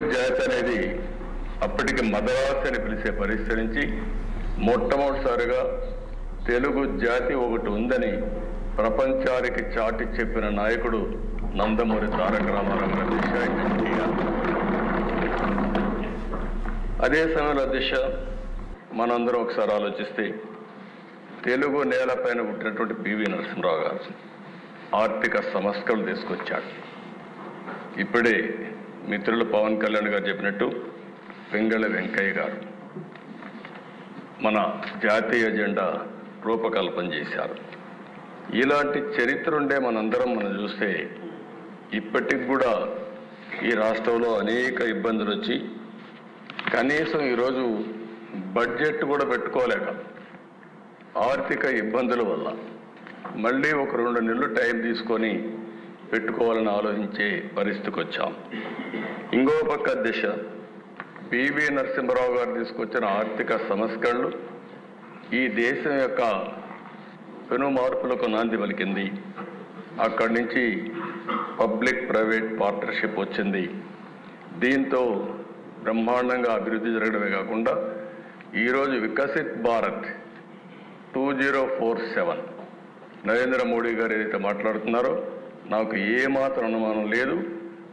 జాతి అనేది అప్పటికి మద్రాసు అని పిలిచే పరిస్థితి నుంచి మొట్టమొదటిసారిగా తెలుగు జాతి ఒకటి ఉందని ప్రపంచానికి చాటి చెప్పిన నాయకుడు నందమూరి తారక రామారావు గారి దిశ. అదే సమయంలో దిశ మనందరం ఒకసారి ఆలోచిస్తే తెలుగు నేలపైన పుట్టినటువంటి పివి నరసింహరావు గారు ఆర్థిక సంస్కరణలు తీసుకొచ్చాడు. ఇప్పుడే మిత్రులు పవన్ కళ్యాణ్ గారు చెప్పినట్టు పింగళ వెంకయ్య గారు మన జాతీయ ఎజెండా రూపకల్పన చేశారు. ఇలాంటి చరిత్ర ఉండే మనం చూస్తే ఇప్పటికి కూడా ఈ రాష్ట్రంలో అనేక ఇబ్బందులు వచ్చి కనీసం ఈరోజు బడ్జెట్ కూడా పెట్టుకోలేక ఆర్థిక ఇబ్బందుల వల్ల మళ్ళీ ఒక 2 నెలలు టైం తీసుకొని పెట్టుకోవాలని ఆలోచించే పరిస్థితికి వచ్చాం. ఇంకో పక్క దిశ పివి నరసింహరావు గారు తీసుకొచ్చిన ఆర్థిక సంస్కరణలు ఈ దేశం యొక్క పెను మార్పులకు నాంది పలికింది. అక్కడి నుంచి పబ్లిక్ ప్రైవేట్ పార్ట్నర్షిప్ వచ్చింది. దీంతో బ్రహ్మాండంగా అభివృద్ధి జరగడమే కాకుండా ఈరోజు వికసిత్ భారత్ 2047 నరేంద్ర మోడీ గారు ఏదైతే మాట్లాడుతున్నారో నాకు ఏమాత్రం అనుమానం లేదు.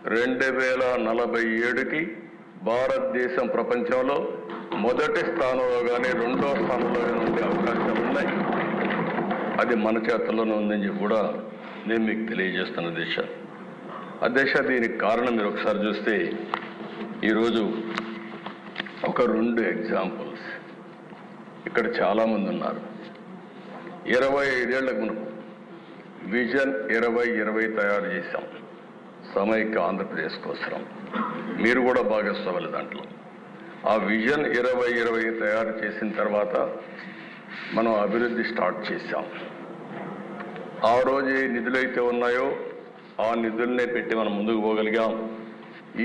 2047కి భారతదేశం ప్రపంచంలో మొదటి స్థానంలో కానీ 2వ స్థానంలో కానీ ఉండే అవకాశాలు ఉన్నాయి. అది మన చేతుల్లోనే ఉందని చెప్పి కూడా నేను మీకు తెలియజేస్తున్న దిశ. దీనికి కారణం మీరు ఒకసారి చూస్తే ఈరోజు ఒక 2 ఎగ్జాంపుల్స్ ఇక్కడ చాలామంది ఉన్నారు. 25 ఏళ్లకు మునుపు విజన్ 2020 తయారు చేశాం సమైక్య ఆంధ్రప్రదేశ్ కోసం. మీరు కూడా భాగస్వాములు దాంట్లో. ఆ విజన్ 2020 తయారు చేసిన తర్వాత మనం అభివృద్ధి స్టార్ట్ చేశాం. ఆ రోజు ఏ నిధులైతే ఉన్నాయో ఆ నిధులనే పెట్టి మనం ముందుకు పోగలిగాం.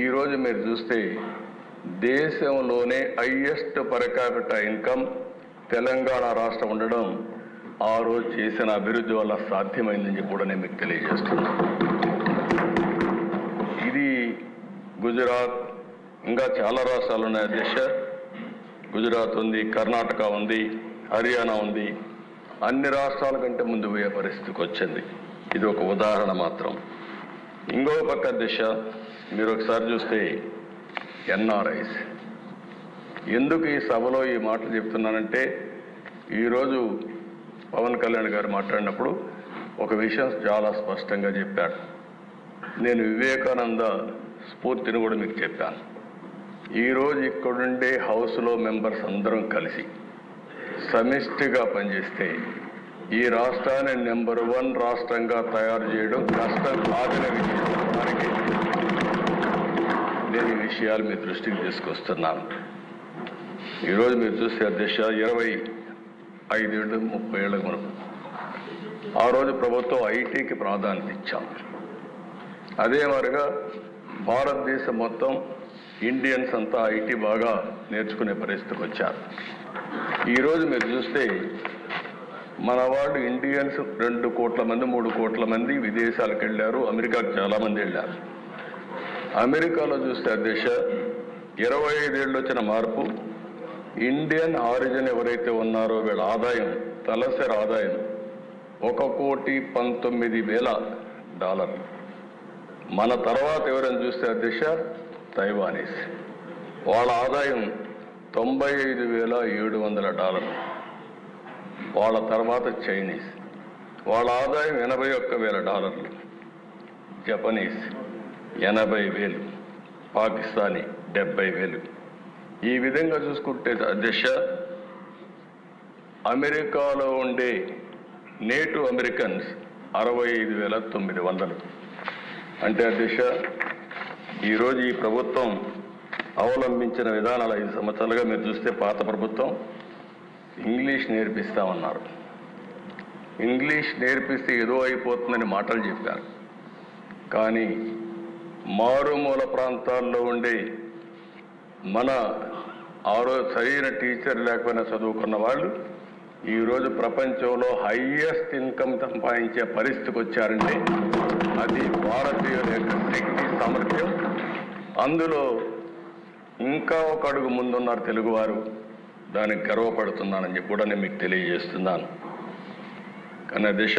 ఈరోజు మీరు చూస్తే దేశంలోనే highest per capita income Telangana రాష్ట్రం ఉండడం ఆ రోజు చేసిన అభివృద్ధి వల్ల సాధ్యమైందని చెప్పి కూడా నేను మీకు తెలియజేస్తున్నాను. ఇది గుజరాత్, ఇంకా చాలా రాష్ట్రాలు ఉన్నాయి అధ్యక్ష. గుజరాత్ ఉంది, కర్ణాటక ఉంది, హర్యానా ఉంది. అన్ని రాష్ట్రాల కంటే ముందు పోయే పరిస్థితికి వచ్చింది. ఇది ఒక ఉదాహరణ మాత్రం. ఇంకో పక్క దిశ మీరు ఒకసారి చూస్తే ఎన్ఆర్ఐస్. ఎందుకు ఈ సభలో ఈ మాటలు చెప్తున్నానంటే ఈరోజు పవన్ కళ్యాణ్ గారు మాట్లాడినప్పుడు ఒక విషయం చాలా స్పష్టంగా చెప్పాడు. నేను వివేకానంద స్ఫూర్తిని కూడా మీకు చెప్పాను. ఈరోజు ఇక్కడుండే హౌస్లో మెంబర్స్ అందరం కలిసి సమిష్టిగా పనిచేస్తే ఈ రాష్ట్రాన్ని నెంబర్ 1 రాష్ట్రంగా తయారు చేయడం కష్టం కాదనే విషయానికి నేను ఈ విషయాలు మీ దృష్టికి తీసుకొస్తున్నాను. ఈరోజు మీరు చూస్తే అధ్యక్ష 25 ఏళ్ళు 30 ఏళ్ళకు మనం ఆ రోజు ప్రభుత్వం ఐటీకి ప్రాధాన్యత ఇచ్చాం. అదే మరిగా భారతదేశం మొత్తం ఇండియన్స్ అంతా ఐటీ బాగా నేర్చుకునే పరిస్థితికి వచ్చారు. ఈరోజు మీరు చూస్తే మన వాళ్ళు ఇండియన్స్ 2 కోట్ల మంది 3 కోట్ల మంది విదేశాలకు వెళ్ళారు. అమెరికాకు చాలామంది వెళ్ళారు. అమెరికాలో చూస్తే అధ్యక్ష 25 ఏళ్ళు వచ్చిన మార్పు ఇండియన్ ఆరిజిన్ ఎవరైతే ఉన్నారో వీళ్ళ ఆదాయం తలసరి ఆదాయం $1,19,000. మన తర్వాత ఎవరైనా చూస్తే అధ్యక్ష తైవానీస్, వాళ్ళ ఆదాయం $95,700. వాళ్ళ తర్వాత చైనీస్, వాళ్ళ ఆదాయం $81,000. జపనీస్ 80,000, పాకిస్తానీ 70,000. ఈ విధంగా చూసుకుంటే అధ్యక్ష అమెరికాలో ఉండే నేటివ్ అమెరికన్స్ 65,900. అంటే అధ్యక్ష ఈరోజు ఈ ప్రభుత్వం అవలంబించిన విధానాలు 5 సంవత్సరాలుగా మీరు చూస్తే పాత ప్రభుత్వం ఇంగ్లీష్ నేర్పిస్తామన్నారు. ఇంగ్లీష్ నేర్పిస్తే ఏదో అయిపోతుందని మాటలు చెప్పారు. కానీ మారుమూల ప్రాంతాల్లో ఉండే మన సరైన టీచర్ లేకపోయినా చదువుకున్న వాళ్ళు ఈరోజు ప్రపంచంలో హైయెస్ట్ ఇన్కమ్ సంపాదించే పరిస్థితికి వచ్చారంటే అది భారతీయుల యొక్క శక్తి సామర్థ్యం. అందులో ఇంకా ఒక అడుగు ముందున్నారు తెలుగువారు. దానికి గర్వపడుతున్నానని చెప్పి కూడా నేను మీకు తెలియజేస్తున్నాను. కానీ దిశ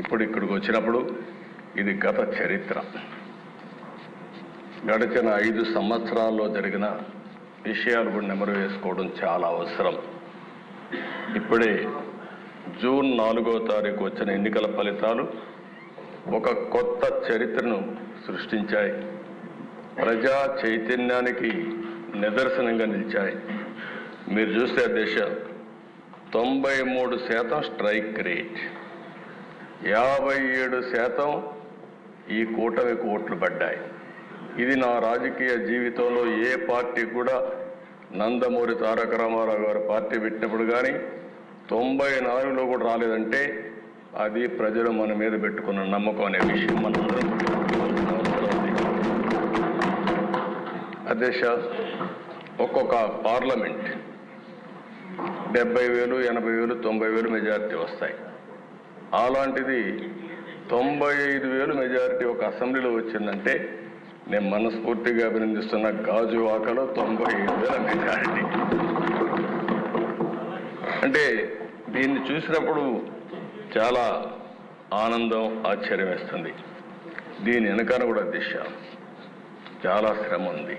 ఇప్పుడు ఇక్కడికి వచ్చినప్పుడు ఇది గత చరిత్ర. గడిచిన 5 సంవత్సరాల్లో జరిగిన విషయాలు కూడా నెమరు వేసుకోవడం చాలా అవసరం. ఇప్పుడే జూన్ 4వ తారీఖు వచ్చిన ఎన్నికల ఫలితాలు ఒక కొత్త చరిత్రను సృష్టించాయి. ప్రజా చైతన్యానికి నిదర్శనంగా నిలిచాయి. మీరు చూస్తే దేశ 93% స్ట్రైక్ రేట్, 57% ఈ కూటమికి ఓట్లు పడ్డాయి. ఇది నా రాజకీయ జీవితంలో ఏ పార్టీ కూడా, నందమూరి తారక రామారావు గారు పార్టీ పెట్టినప్పుడు కానీ 94లో కూడా రాలేదంటే అది ప్రజలు మన మీద పెట్టుకున్న నమ్మకం అనే విషయం మనందరం గుర్తుంచుకోవాల్సిన అవసరం ఉంది. అధ్యక్ష, ఒక్కొక్క పార్లమెంట్ 70,000, 80,000, 90,000 మెజారిటీ వస్తాయి. అలాంటిది 95,000 మెజారిటీ ఒక అసెంబ్లీలో వచ్చిందంటే నేను మనస్ఫూర్తిగా అభినందిస్తున్న. గాజువాకలో 95,000 మెజారిటీ అంటే దీన్ని చూసినప్పుడు చాలా ఆనందం, ఆశ్చర్యం వేస్తుంది. దీని వెనకాల కూడా దిశ చాలా శ్రమ ఉంది.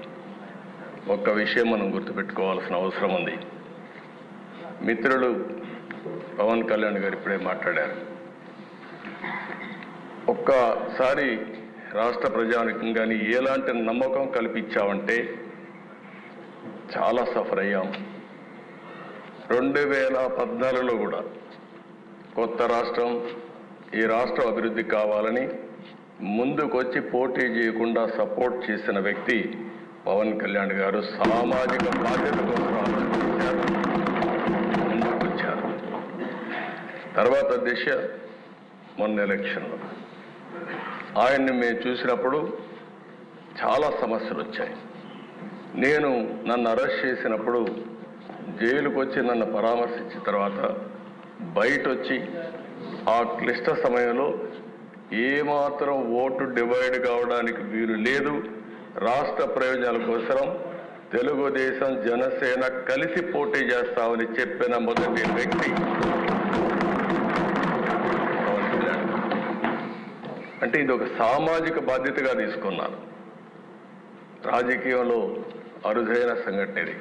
ఒక్క విషయం మనం గుర్తుపెట్టుకోవాల్సిన అవసరం ఉంది. మిత్రులు పవన్ కళ్యాణ్ గారు ఇప్పుడే మాట్లాడారు. ఒక్కసారి రాష్ట్ర ప్రజానికి కానీ ఎలాంటి నమ్మకం కల్పించామంటే చాలా సఫర్ అయ్యాం. 2014లో కూడా కొత్త రాష్ట్రం, ఈ రాష్ట్రం అభివృద్ధి కావాలని ముందుకొచ్చి పోటీ చేయకుండా సపోర్ట్ చేసిన వ్యక్తి పవన్ కళ్యాణ్ గారు. సామాజిక బాధ్యత కోసం ఆలోచించారు, ముందుకొచ్చారు. తర్వాత దిశ మొన్న ఎలక్షన్లో ఆయన్ని మేము చూసినప్పుడు చాలా సమస్యలు వచ్చాయి. నన్ను అరెస్ట్ చేసినప్పుడు జైలుకు వచ్చి నన్ను పరామర్శించిన తర్వాత బయట వచ్చి ఆ క్లిష్ట సమయంలో ఏమాత్రం ఓటు డివైడ్ కావడానికి వీలు లేదు, రాష్ట్ర ప్రయోజనాల కోసం తెలుగుదేశం జనసేన కలిసి పోటీ చేస్తామని చెప్పిన మొదటి వ్యక్తి పవన్ కళ్యాణ్. అంటే ఇది ఒక సామాజిక బాధ్యతగా తీసుకున్నాను. రాజకీయంలో అరుదైన సంఘటన ఇది.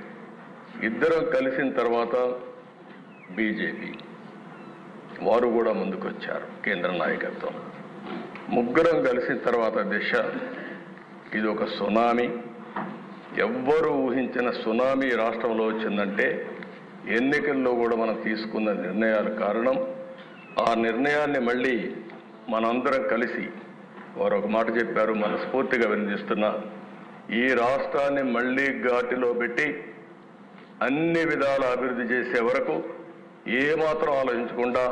ఇద్దరం కలిసిన తర్వాత బీజేపీ వారు కూడా ముందుకొచ్చారు, కేంద్ర నాయకత్వం. ముగ్గురం కలిసిన తర్వాత దిశ ఇది ఒక సునామీ. ఎవ్వరూ ఊహించిన సునామీ రాష్ట్రంలో వచ్చిందంటే ఎన్నికల్లో కూడా మనం తీసుకున్న నిర్ణయాలు కారణం. ఆ నిర్ణయాన్ని మళ్ళీ మనందరం కలిసి వారు ఒక మాట చెప్పారు, మనస్ఫూర్తిగా వినిపిస్తున్నా. ఈ రాష్ట్రాన్ని మళ్ళీ ఘాటిలో పెట్టి అన్ని విధాల అభివృద్ధి చేసే వరకు ఏమాత్రం ఆలోచించకుండా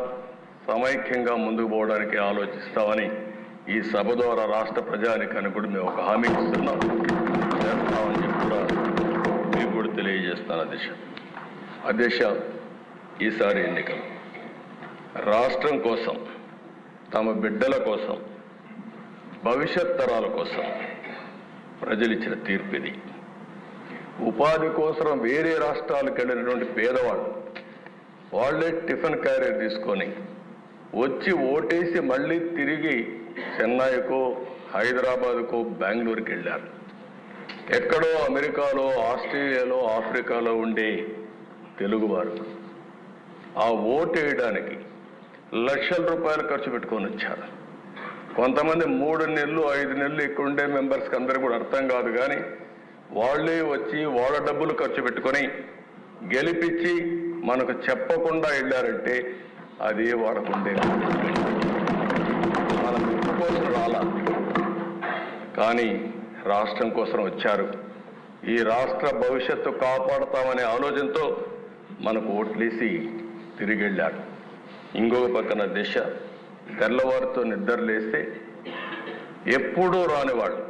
సమైక్యంగా ముందుకు పోవడానికి ఆలోచిస్తామని ఈ సభ ద్వారా రాష్ట్ర ప్రజానికానికి కూడా మేము ఒక హామీ ఇస్తున్నాం, చేస్తామని చెప్పి కూడా మీకు కూడా తెలియజేస్తాను. అధ్యక్ష, ఈసారి ఎన్నికలు రాష్ట్రం కోసం, తమ బిడ్డల కోసం, భవిష్యత్ తరాల కోసం ప్రజలు ఇచ్చిన తీర్పు ఇది. ఉపాధి కోసం వేరే రాష్ట్రాలకు వెళ్ళినటువంటి పేదవాళ్ళు వాళ్ళే టిఫిన్ క్యారియర్ తీసుకొని వచ్చి ఓటేసి మళ్ళీ తిరిగి చెన్నైకో, హైదరాబాద్కో, బెంగళూరుకి వెళ్ళారు. ఎక్కడో అమెరికాలో, ఆస్ట్రేలియాలో, ఆఫ్రికాలో ఉండే తెలుగువారు ఆ ఓటు వేయడానికి లక్షల రూపాయలు ఖర్చు పెట్టుకొని వచ్చారు. కొంతమంది 3 నెలలు 5 నెలలు ఇక్కడ ఉండే మెంబర్స్కి అందరూ కూడా అర్థం కాదు, కానీ వాళ్ళే వచ్చి వాళ్ళ డబ్బులు ఖర్చు పెట్టుకొని గెలిపించి మనకు చెప్పకుండా వెళ్ళారంటే అది వాళ్ళకు ఉండే మన మెప్పు కోసం రాలా, కానీ రాష్ట్రం కోసం వచ్చారు. ఈ రాష్ట్ర భవిష్యత్తు కాపాడుతామనే ఆలోచనతో మనకు ఓట్లేసి తిరిగి వెళ్ళారు. ఇంకొక పక్కన దిశ తెల్లవారితో నిద్రలేస్తే ఎప్పుడూ రానివాళ్ళు